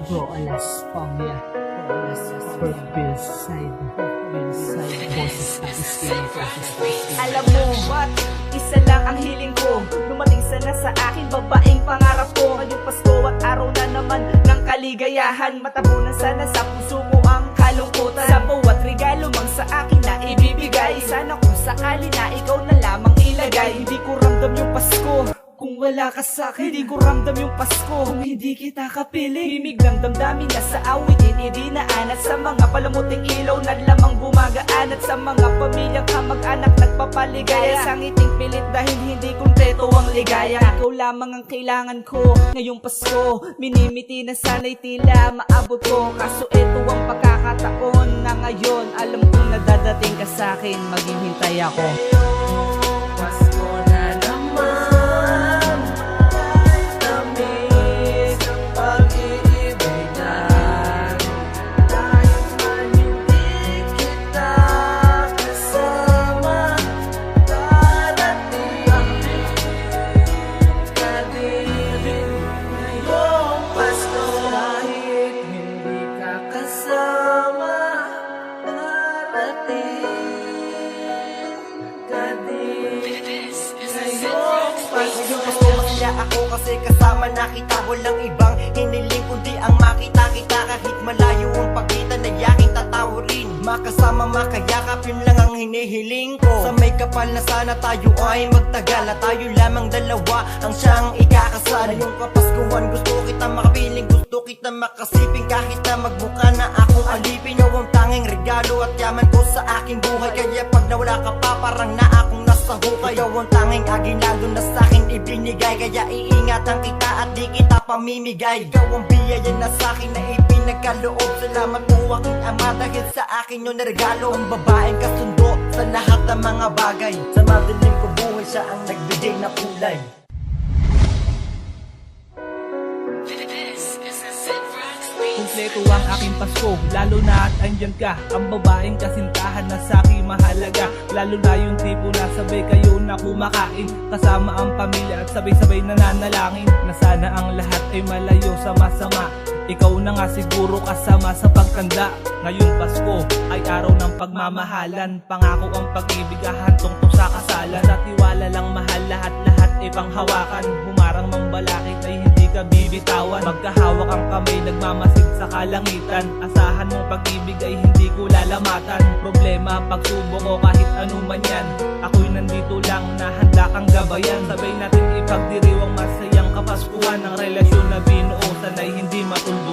Bro Alas Pamya Hillside Boses na Alam mo, what? Isa lang ang hiling ko. Dumating sana sa akin, babaeng pangarap ko. Ngayong Pasko at araw na naman ng kaligayahan. Matabunan sana sa puso ko ang kalungkutan. Sa bawat regalo mang sa akin na ibibigay, sana kung sakali na ikaw na lamang ilagay. Hindi ko ramdam yung Pasko kung wala ka sa'kin. Hindi ko ramdam yung Pasko kung hindi kita kapiling. Himig ng damdamin na sa awitin idinaan, at sa mga palamuting ilaw na lamang gumagaan, at sa mga pamilyang kamag-anak nagpapaligaya. Sa ngiting pilit dahil hindi kumpleto ang ligaya. Ikaw lamang ang kailangan ko ngayong Pasko. Minimiti na sana'y tila maabot ko, kaso ito ang pagkakataon na ngayon. Alam kong nadadating ka sa'kin, maghihintay ako. Pasko na naman, tamis ng pag-iibigan. Dahil man hindi kita kasama, darating ka din ngayong Pasko. Kahit hindi ka kasama, darating ka din ngayong Pasko. Masaya ako kasi kasama na kita. Walang ibang hiniling kundi ang makita kita. Kahit malayo ang pagitan na yaking tatawarin, makasama makayakap, yun lang ang hinihiling ko. Sa may kapal na sana tayo ay magtagal, at tayo lamang dalawa ang siyang ikakasal. Ngayong Kapaskuhan gusto kita makapiling, gusto kita makasiping. Kahit na magmukha na akong alipin, ikaw ang tanging regalo at yaman ko sa aking buhay. Kaya pag nawala ka pa parang na akong nasa hukay. Ikaw ang tanging aginaldo na sa'kin ibinigay, kaya iingatan kita at di kita pamimigay. Ikaw ang biyaya na sa'kin na ipinagkaloob. Salamat po aking ama dahil sa akin yun na regalo. Ang babaeng kasundo sa lahat ng mga bagay. Sa madilim ko buhay siya ang nagbigay na kulay. Kumpleto ang aking Pasko, lalo na at andyan ka. Ang babaeng kasintahan na sa'kin mahalaga. Lalo na yung tipo na sabay kayo na kumakain, kasama ang pamilya at sabay-sabay nananalangin na sana ang lahat ay malayo sa masama. Ikaw na nga siguro kasama sa pagtanda. Ngayong Pasko ay araw ng pagmamahalan. Pangako ang pag-ibig ahantong to sa kasalan. Sa tiwala lang mahal, lahat-lahat ay panghawakan. Humarang mang balakid ay hindi ka bibitawan. Magkahawak ang kamay, nagmamasid sa kalangitan. Asahan mong pag-ibig ay hindi ko lalamatan. Problema, pagsubok o kahit ano man yan, ako'y nandito lang na handa kang gabayan. Sabay natin ipagdiriwang masayang Kapaskuhan. Ang relasyon na binuo sana'y hindi matulog.